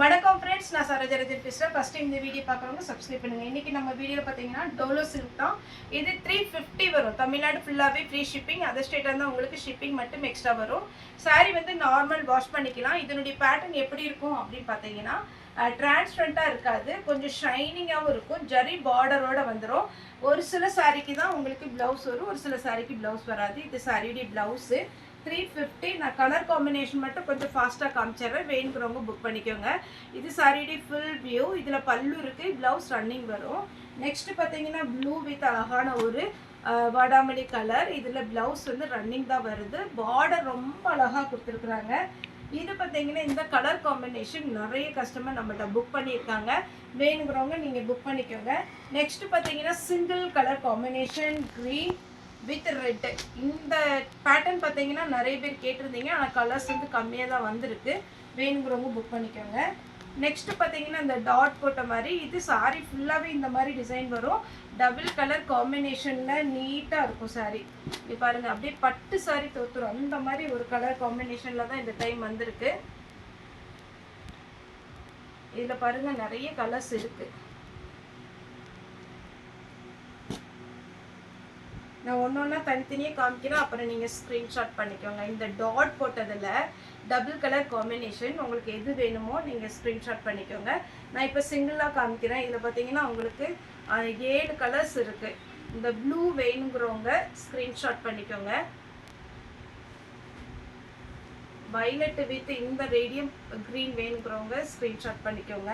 வணக்கம் ஃப்ரெண்ட்ஸ், நான் சரோஜரஜன் பேசுகிறேன். ஃபஸ்ட் டைம் இந்த வீடியோ பார்க்குறவங்க சப்ஸ்கிரைப் பண்ணுங்கள். இன்றைக்கி நம்ம வீடியோவில் பார்த்தீங்கன்னா டோலோ சில்க் தான். இது 350 வரும். தமிழ்நாடு ஃபுல்லாகவே ஃப்ரீ ஷிப்பிங். அதர் ஸ்டேட்டாக இருந்தால் உங்களுக்கு ஷிப்பிங் மட்டும் எக்ஸ்ட்ரா வரும். சாரீ வந்து நார்மல் வாஷ் பண்ணிக்கலாம். இதனுடைய பேட்டர்ன் எப்படி இருக்கும் அப்படின்னு பார்த்தீங்கன்னா டிரான்ஸ்பரண்ட்டாக இருக்காது, கொஞ்சம் ஷைனிங்காகவும் இருக்கும். ஜரி பார்டரோடு வந்துடும். ஒரு சில சாரீக்கு தான் உங்களுக்கு ப்ளவுஸ் வரும், ஒரு சில சாரீக்கு ப்ளவுஸ் வராது. இது சாரியுடைய ப்ளவுஸு 350. நான் கலர் காம்பினேஷன் மட்டும் கொஞ்சம் ஃபாஸ்ட்டாக காமிச்சிடுறேன், வேணுங்கிறவங்க புக் பண்ணிக்கோங்க. இது சாரியுடைய ஃபுல் வியூ. இதில் பல்லு இருக்குது, ப்ளவுஸ் ரன்னிங் வரும். நெக்ஸ்ட் பார்த்தீங்கன்னா ப்ளூ வித் அழகான ஒரு வாடாமல்லி கலர். இதில் ப்ளவுஸ் வந்து ரன்னிங் தான் வருது. பார்டர் ரொம்ப அழகாக கொடுத்துருக்குறாங்க. இது பார்த்தீங்கன்னா இந்த கலர் காம்பினேஷன் நிறைய கஸ்டமர் நம்மகிட்ட புக் பண்ணியிருக்காங்க, வேணுங்கிறவங்க நீங்கள் புக் பண்ணிக்கோங்க. நெக்ஸ்ட் பார்த்தீங்கன்னா single colour combination green with red. இந்த பேட்டர்ன் பார்த்தீங்கன்னா நிறைய பேர் கேட்டிருந்தீங்க, ஆனால் கலர்ஸ் வந்து கம்மியாக தான் வந்திருக்கு, வேணுங்கிறவங்க புக் பண்ணிக்கோங்க. நெக்ஸ்ட் பார்த்தீங்கன்னா இந்த டாட் போட்ட மாதிரி, இது சாரீ ஃபுல்லாகவே இந்த மாதிரி டிசைன் வரும். டபுள் கலர் காம்பினேஷனில் நீட்டாக இருக்கும் சாரீ. இது பாருங்கள், அப்படியே பட்டு சாரீ தோத்துரும், அந்த மாதிரி ஒரு கலர் காம்பினேஷனில் தான் இந்த டைம் வந்திருக்கு. இதில் பாருங்கள் நிறைய கலர்ஸ் இருக்குது. நான் ஒன்று ஒன்றா தனித்தனியாக காமிக்கிறேன், அப்புறம் நீங்கள் ஸ்க்ரீன்ஷாட் பண்ணிக்கோங்க. இந்த டாட் போட்டதில் டபுள் கலர் காம்பினேஷன் உங்களுக்கு எது வேணுமோ நீங்கள் ஸ்க்ரீன்ஷாட் பண்ணிக்கோங்க. நான் இப்போ சிங்கிளாக காமிக்கிறேன். இதில் பார்த்தீங்கன்னா உங்களுக்கு 7 கலர்ஸ் இருக்குது. இந்த ப்ளூ வேணுங்கிறவங்க ஸ்க்ரீன்ஷாட் பண்ணிக்கோங்க. வைலட் வித் இந்த ரேடியம் க்ரீன் வேணுங்கிறவங்க ஸ்க்ரீன்ஷாட் பண்ணிக்கோங்க.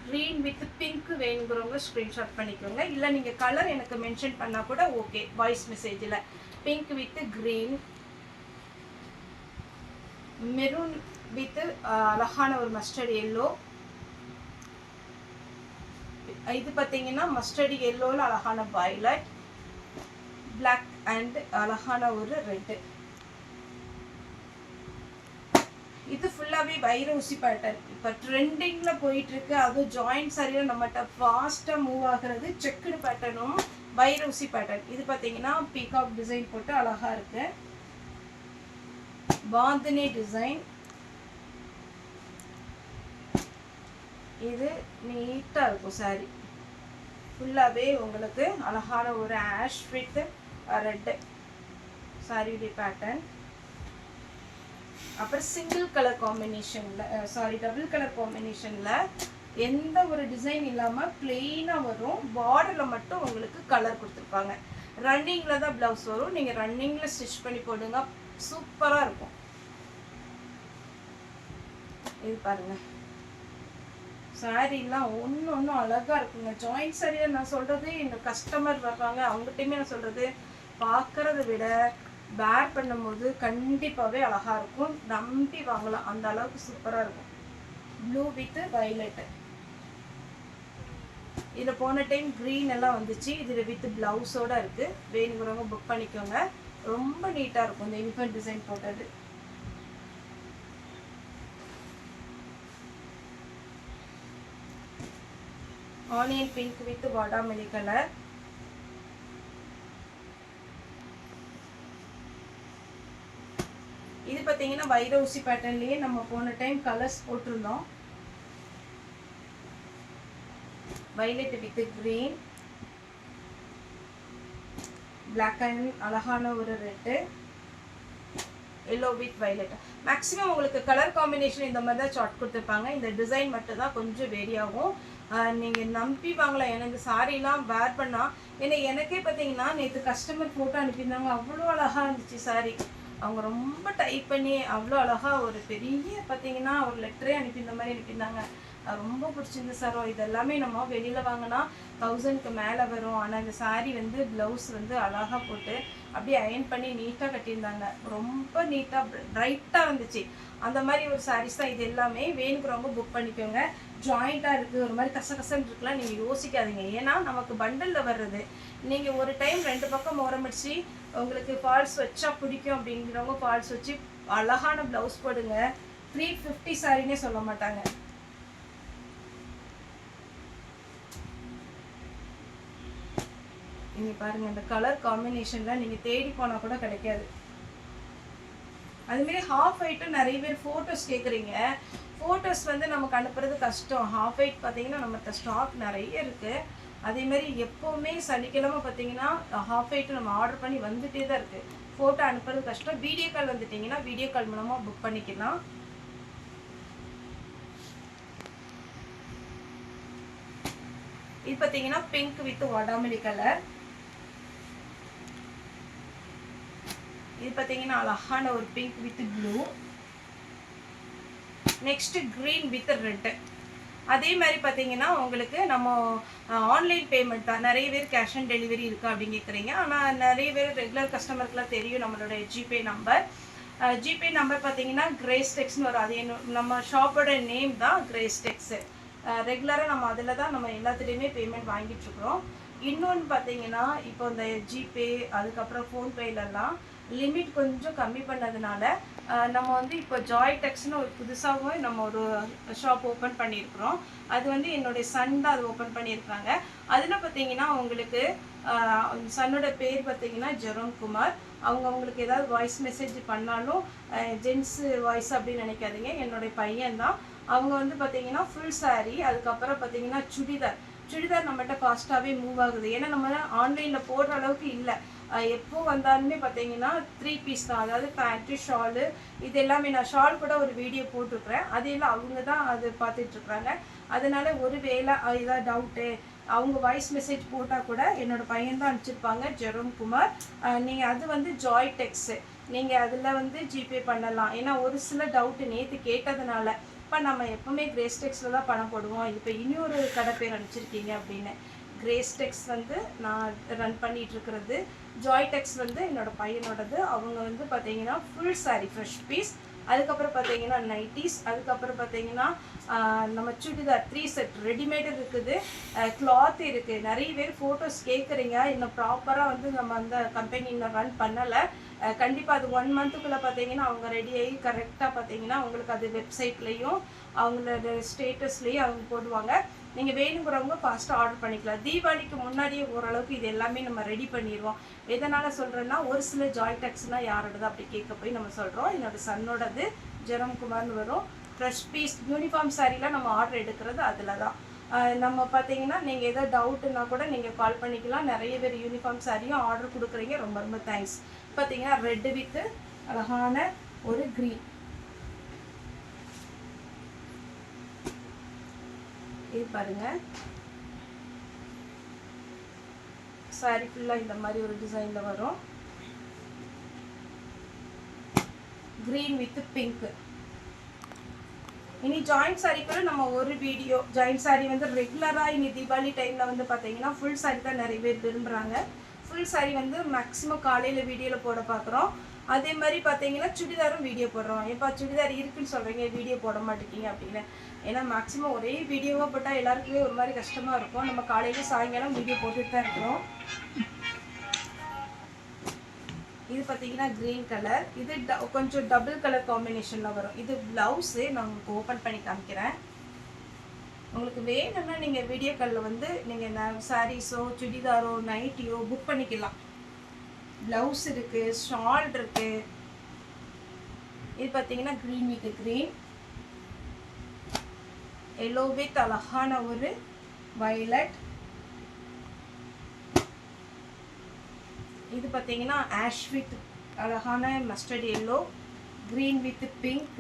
க்ரீன் வித் பிங்க் வேணுங்கிறவங்க ஸ்க்ரீன்ஷாட் பண்ணிக்கோங்க. இல்லை நீங்கள் கலர் எனக்கு மென்ஷன் பண்ணால் கூட ஓகே, வாய்ஸ் மெசேஜில். Pink with green, maroon with அழகான ஒரு மஸ்டர்ட் எல்லோ. இது பார்த்தீங்கன்னா மஸ்டர்ட் எல்லோவில் அழகான வயலட், பிளாக் அண்ட் அழகான ஒரு ரெட்டு. இது ஃபுல்லாகவே வைர ஊசி பேட்டர்ன் இப்போ ட்ரெண்டிங்கில் போயிட்டுருக்கு. அதுவும் ஜாயிண்ட் சாரியில் நம்மகிட்ட ஃபாஸ்ட்டாக மூவ் ஆகிறது செக்குடு பேட்டர்னும் வைர ஊசி பேட்டர்ன். இது பார்த்தீங்கன்னா பீகாக் டிசைன் போட்டு அழகாக இருக்கு. பாந்தினி டிசைன், இது நீட்டாக இருக்கும் சாரி. ஃபுல்லாகவே உங்களுக்கு அழகான ஒரு ஆஷ் வித் ரெட்டு சாரியுடைய பேட்டர்ன். அப்புறம் சிங்கிள் கலர் காம்பினேஷனில் டபுள் கலர் காம்பினேஷனில் எந்த ஒரு டிசைன் இல்லாமல் பிளெயினாக வரும். பார்டரில் மட்டும் உங்களுக்கு கலர் கொடுத்துருப்பாங்க. ரன்னிங்கில் தான் ப்ளவுஸ் வரும். நீங்கள் ரன்னிங்கில் ஸ்டிச் பண்ணி போடுங்க, சூப்பராக இருக்கும். இது பாருங்கள், சாரீலாம் ஒன்று ஒன்றும் அழகாக இருக்குங்க. ஜாயிண்ட் சாரியில் நான் சொல்கிறது, இந்த கஸ்டமர் வர்றாங்க அவங்ககிட்டையுமே நான் சொல்கிறது, பார்க்குறத விட வேர் பண்ணும்போது கண்டிப்பாகவே அழகாக இருக்கும், நம்பி வாங்கலாம், அந்த அளவுக்கு சூப்பராக இருக்கும். Blue with violet. இதில் போன டைம் க்ரீன் எல்லாம் வந்துச்சு, இதில் வித் ப்ளவுஸோடு இருக்குது, வேணுங்கிறவங்க புக் பண்ணிக்கோங்க. ரொம்ப நீட்டாக இருக்கும் இந்த யூனிஃபார்ம் டிசைன் போட்டது. ஆனியன் பிங்க் வித் வாடாமல்லி கலர். இது பார்த்தீங்கன்னா வைர ஊசி பேட்டர்ன்லேயே நம்ம போன டைம் கலர்ஸ் போட்டிருந்தோம். Violet with green, black and அழகான ஒரு red, yellow with violet. Maximum உங்களுக்கு கலர் காம்பினேஷன் இந்த மாதிரி தான் சார்ட் கொடுத்துருப்பாங்க. இந்த டிசைன் மட்டும் தான் கொஞ்சம் வேரி ஆகும். நீங்கள் நம்பி வாங்கலாம். எனக்கு சாரீலாம் வேர் பண்ணால், ஏன்னா எனக்கே பார்த்தீங்கன்னா நேற்று கஸ்டமர் ஃபோட்டோ அனுப்பியிருந்தாங்க, அவ்வளோ அழகாக இருந்துச்சு சாரீ. அவங்க ரொம்ப டைப் பண்ணி அவ்வளோ அழகாக ஒரு பெரிய பார்த்தீங்கன்னா ஒரு லெட்டரே அனுப்பியிருந்த மாதிரி அனுப்பியிருந்தாங்க. ரொம்ப பிடிச்சிருந்து சார். இதெல்லாமே நம்ம வெளியில் வாங்கினா 1000க்கு மேலே வரும். ஆனால் இந்த சாரீ வந்து ப்ளவுஸ் வந்து அழகாக போட்டு அப்படியே அயன் பண்ணி நீட்டாக கட்டியிருந்தாங்க. ரொம்ப நீட்டாக ப்ரைட்டாக இருந்துச்சு. அந்த மாதிரி ஒரு சாரீஸ் தான் இது எல்லாமே. வேணுங்கிறவங்க புக் பண்ணிக்கோங்க. ஜாயிண்ட்டாக இருக்குது, ஒரு மாதிரி கசகசன்னு இருக்கலாம், நீங்கள் யோசிக்காதீங்க. ஏன்னா நமக்கு பண்டலில் வர்றது. நீங்கள் ஒரு டைம் 2 பக்கம் ஓரமிச்சு உங்களுக்கு ஃபால்ஸ் வச்சா பிடிக்கும் அப்படிங்கிறவங்க ஃபால்ஸ் வச்சு அழகான ப்ளவுஸ் போடுங்க. 350 சாரின்னே சொல்ல மாட்டாங்க. நீங்கள் பாருங்கள், இந்த கலர் காம்பினேஷனில் நீங்கள் தேடி போனால் கூட கிடைக்காது. அதுமாரி ஹாஃப் ஒயிட்டும் நிறைய பேர் ஃபோட்டோஸ் கேட்குறீங்க. ஃபோட்டோஸ் வந்து நமக்கு அனுப்புறது கஷ்டம். ஹாஃப் ஒயிட் பார்த்தீங்கன்னா நம்மகிட்ட ஸ்டாக் நிறைய இருக்குது. அதேமாரி எப்போவுமே சனிக்கிழமை பார்த்தீங்கன்னா ஹாஃப் ஒயிட்டு நம்ம ஆர்டர் பண்ணி வந்துகிட்டே தான் இருக்குது. ஃபோட்டோ அனுப்புறது கஷ்டம். வீடியோ கால் வந்துட்டிங்கன்னா வீடியோ கால் மூலமாக புக் பண்ணிக்கலாம். இது பார்த்தீங்கன்னா பிங்க் வித் வாடாமல்லி கலர். இது பார்த்தீங்கன்னா அழகான ஒரு pink with blue. Next green with red. அதே மாதிரி பார்த்தீங்கன்னா உங்களுக்கு நம்ம ஆன்லைன் பேமெண்ட் தான். நிறைய பேர் கேஷ் ஆன் டெலிவரி இருக்குது அப்படின்னு கேட்குறீங்க. ஆனால் நிறைய பேர் ரெகுலர் கஸ்டமருக்குலாம் தெரியும் நம்மளோட ஜிபே நம்பர். ஜிபே நம்பர் பார்த்தீங்கன்னா கிரேஸ்டெக்ஸ்னு வரும். அது நம்ம ஷாப்போட நேம் தான் கிரேஸ்டெக்ஸு. ரெகுலராக நம்ம அதில் தான் நம்ம எல்லாத்துலேயுமே பேமெண்ட் வாங்கிட்டுருக்குறோம். இன்னொன்று பார்த்தீங்கன்னா இப்போ இந்த ஜிபே அதுக்கப்புறம் ஃபோன்பேலெல்லாம் லிமிட் கொஞ்சம் கம்மி பண்ணதுனால நம்ம வந்து இப்போ ஜாய்டெக்ஸ்னு ஒரு புதுசாகவே நம்ம ஒரு ஷாப் ஓப்பன் பண்ணியிருக்கிறோம். அது வந்து என்னுடைய சன் தான் அது ஓப்பன் பண்ணியிருக்காங்க. அதில் பார்த்தீங்கன்னா உங்களுக்கு சன்னோட பேர் பார்த்தீங்கன்னா ஜெரோம் குமார். அவங்களுக்கு ஏதாவது வாய்ஸ் மெசேஜ் பண்ணாலும் ஜென்ஸு வாய்ஸ் அப்படின்னு நினைக்காதீங்க, என்னுடைய பையன்தான். அவங்க வந்து பார்த்தீங்கன்னா ஃபுல் சாரீ, அதுக்கப்புறம் பார்த்தீங்கன்னா சுடிதார் நம்மகிட்ட ஃபாஸ்ட்டாகவே மூவ் ஆகுது. ஏன்னா நம்ம ஆன்லைனில் போடுற அளவுக்கு இல்லை. எப்போ வந்தாலுமே பார்த்தீங்கன்னா 3 பீஸ் தான். அதாவது பேண்ட்டு ஷாலு இது எல்லாமே. நான் ஷால் கூட ஒரு வீடியோ போட்டிருக்கிறேன். அதையெல்லாம் அவங்க தான் அது பார்த்துட்ருக்குறாங்க. அதனால ஒரு வேளை ஏதாவது டவுட்டு அவங்க வாய்ஸ் மெசேஜ் போட்டால் கூட என்னோடய பையன் தான் அனுப்பிச்சிருப்பாங்க, ஜெரோம் குமார். நீங்கள் அது வந்து ஜாய்டெக்ஸு, நீங்கள் அதில் வந்து ஜிபே பண்ணலாம். ஏன்னா ஒரு சில டவுட்டு நேற்று கேட்டதுனால இப்போ நம்ம எப்போவுமே கிரேஸ்டெக்ஸில் தான் பணம் போடுவோம். இப்போ இன்னொரு கடை பேர் அனுப்பிச்சிருக்கீங்க அப்படின்னு. கிரேஸ்டெக்ஸ் வந்து நான் ரன் பண்ணிகிட்ருக்கிறது. ஜாய்டெக்ஸ் வந்து என்னோடய பையனோடது. அவங்க வந்து பார்த்தீங்கன்னா ஃபுல் சாரீ ஃப்ரெஷ் பீஸ், அதுக்கப்புறம் பார்த்தீங்கன்னா நைட்டிஸ், அதுக்கப்புறம் பார்த்தீங்கன்னா நம்ம சுடிதார் 3 செட் ரெடிமேடு இருக்குது, கிளாத் இருக்குது. நிறைய பேர் ஃபோட்டோஸ் கேட்குறீங்க. இன்னும் ப்ராப்பராக வந்து நம்ம அந்த கம்பெனி இன்னும் ரன் பண்ணலை. கண்டிப்பாக அது 1 மந்த்துக்குள்ளே பார்த்தீங்கன்னா அவங்க ரெடியாகி கரெக்டாக பார்த்தீங்கன்னா உங்களுக்கு அது வெப்சைட்லேயும் அவங்களோட ஸ்டேட்டஸ்லேயும் அவங்க போடுவாங்க. நீங்கள் வேணுங்கிறவங்க ஃபாஸ்ட்டாக ஆர்டர் பண்ணிக்கலாம். தீபாவளிக்கு முன்னாடியே ஓரளவுக்கு இது எல்லாமே நம்ம ரெடி பண்ணிடுவோம். எதனால் சொல்கிறேன்னா ஒரு சில ஜாய்டெக்ஸ்னால் யாரோடது அப்படி கேட்க போய் நம்ம சொல்கிறோம். என்னோடய சன்னோடது ஜெரோம் குமார்னு வரும். ஃப்ரெஷ் பீஸ் யூனிஃபார்ம் சாரீலாம் நம்ம ஆர்டர் எடுக்கிறது அதில் தான். நம்ம பார்த்தீங்கன்னா நீங்கள் எதோ டவுட்டுன்னா கூட நீங்கள் கால் பண்ணிக்கலாம். நிறைய பேர் யூனிஃபார்ம் சாரியும் ஆர்டர் கொடுக்குறீங்க, ரொம்ப ரொம்ப தேங்க்ஸ். பார்த்தீங்கன்னா ரெட்டு வித்து அழகான ஒரு க்ரீன். இது பாருங்கள், சாரி ஃபுல்லாக இந்த மாதிரி ஒரு டிசைனில் வரும். Green with pink. இனி ஜாயிண்ட் சாரீ கூட நம்ம ஒரு வீடியோ. ஜாயிண்ட் சாரீ வந்து ரெகுலராக இனி தீபாவளி டைமில் வந்து பார்த்தீங்கன்னா ஃபுல் சாரீ தான் நிறைய பேர் விரும்புகிறாங்க. ஃபுல் சாரீ வந்து மேக்ஸிமம் காலையில் வீடியோவில் போட பார்க்குறோம். அதே மாதிரி பார்த்தீங்கன்னா சுடிதாரும் வீடியோ போடுறோம். எப்போ சுடிதார் இருக்குன்னு சொல்கிறீங்க வீடியோ போட மாட்டேங்கிங்க அப்படின்னு. ஏன்னா மேக்ஸிமம் ஒரே வீடியோவாக போட்டால் எல்லாருக்குமே ஒரு மாதிரி கஷ்டமாக இருக்கும். நம்ம காலையில் சாயங்காலம் வீடியோ போட்டுட்டு தான் இருக்கிறோம். இது பார்த்தீங்கன்னா க்ரீன் கலர். இது கொஞ்சம் டபுள் கலர் காம்பினேஷனில் வரும். இது ப்ளவுஸு நான் உங்களுக்கு ஓப்பன் பண்ணி காமிக்கிறேன். உங்களுக்கு வேணும்னா நீங்கள் வீடியோ காலில் வந்து நீங்கள் சாரீஸோ சுடிதாரோ நைட்டியோ புக் பண்ணிக்கலாம். ப்ளவுஸ் இருக்குது, ஷால் இருக்குது. இது பார்த்தீங்கன்னா green with green, yellow with அழகான ஒரு வயலட். இது பார்த்தீங்கன்னா ஆஷ் வித் அழகான mustard yellow, green with pink.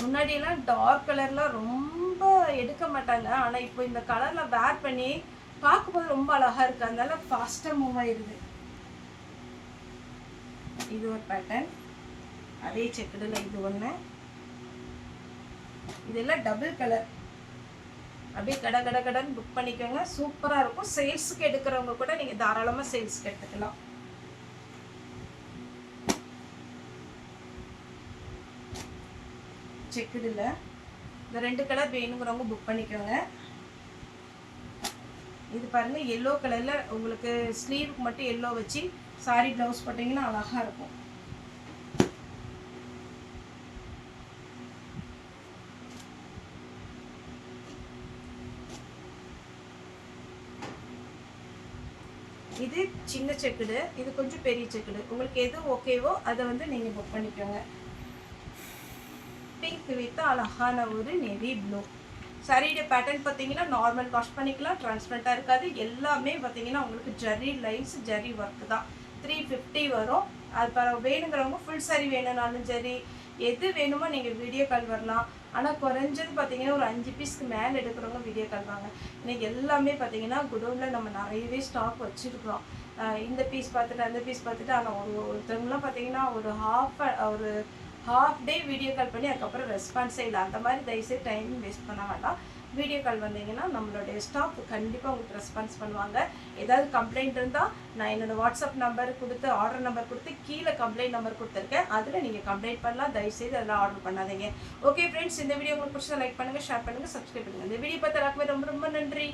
முன்னாடியெல்லாம் டார்க் கலர்லாம் ரொம்ப எடுக்க மாட்டாங்க. ஆனால் இப்போ இந்த கலரில் வேர் பண்ணி பார்க்கும்போது ரொம்ப அழகாக இருக்குது. அதனால ஃபாஸ்ட்டாக மூவ் ஆயிடுது. இது ஒரு பேட்டர்ன், அதே செக்குடில் இது ஒன்று. இதெல்லாம் டபுள் கலர். அப்படியே கடன்னு புக் பண்ணிக்கோங்க, சூப்பராக இருக்கும். சேல்ஸுக்கு எடுக்கிறவங்க கூட நீங்கள் தாராளமாக சேல்ஸுக்கு எடுத்துக்கலாம். செக்குடில் இந்த 2 கலர் வேணுங்கிறவங்க புக் பண்ணிக்கோங்க. இது பாருங்கள், எல்லோ கலரில் உங்களுக்கு ஸ்லீவுக்கு மட்டும் எல்லோ வச்சு சாரி ப்ளவுஸ் போட்டிங்கன்னா அழகாக இருக்கும். இது சின்ன செக்குடு, இது கொஞ்சம் பெரிய செக்குடு. உங்களுக்கு எது ஓகேவோ அதை வந்து நீங்கள் புக் பண்ணிக்கோங்க. பிங்க் வித் அழகான ஒரு நேவி ப்ளூ. சாரியோட பேட்டர்ன் பார்த்தீங்கன்னா நார்மல் வாஷ் பண்ணிக்கலாம், டிரான்ஸ்பரண்ட்டாக இருக்காது. எல்லாமே பார்த்தீங்கன்னா உங்களுக்கு ஜரி லைன்ஸ், ஜரி ஒர்க் தான். 350 வரும். அது வேணுங்கிறவங்க ஃபுல் சாரி வேணும்னாலும் சரி, எது வேணுமோ நீங்கள் வீடியோ கால் வரலாம். ஆனால் குறைஞ்சது பார்த்தீங்கன்னா ஒரு 5 பீஸ்க்கு மேலே எடுக்கிறவங்க வீடியோ கால் வாங்க. இன்னைக்கு எல்லாமே பார்த்தீங்கன்னா குடோனில் நம்ம நிறையவே ஸ்டாக் வச்சுருக்குறோம். இந்த பீஸ் பார்த்துட்டு அந்த பீஸ் பார்த்துட்டு, ஆனால் ஒருத்தவங்களாம் பார்த்தீங்கன்னா ஒரு ஹாஃப் டே வீடியோ கால் பண்ணி அதுக்கப்புறம் ரெஸ்பான்ஸே இல்லை. அந்த மாதிரி தயவுசெய்து டைம் வேஸ்ட் பண்ண வேண்டாம். வீடியோ கால் வந்தீங்கன்னா நம்மளுடைய ஸ்டாஃப் கண்டிப்பாக உங்களுக்கு ரெஸ்பான்ஸ் பண்ணுவாங்க. ஏதாவது கம்ப்ளைண்ட் இருந்தால் நான் என்னோடய வாட்ஸ்அப் நம்பர் கொடுத்து, ஆர்டர் நம்பர் கொடுத்து, கீழே கம்ப்ளைண்ட் நம்பர் கொடுத்துருக்கேன். அதில் நீங்கள் கம்ப்ளைண்ட் பண்ணலாம். தயவுசெய்து அதெல்லாம் ஆர்டர் பண்ணாதீங்க. ஓகே ஃப்ரெண்ட்ஸ், இந்த வீடியோ உங்களுக்கு பிடிச்சா லைக் பண்ணுங்கள், ஷேர் பண்ணுங்கள், சப்ஸ்கிரைப் பண்ணுங்கள். இந்த வீடியோ பார்த்து எல்லாருக்குமே ரொம்ப ரொம்ப நன்றி.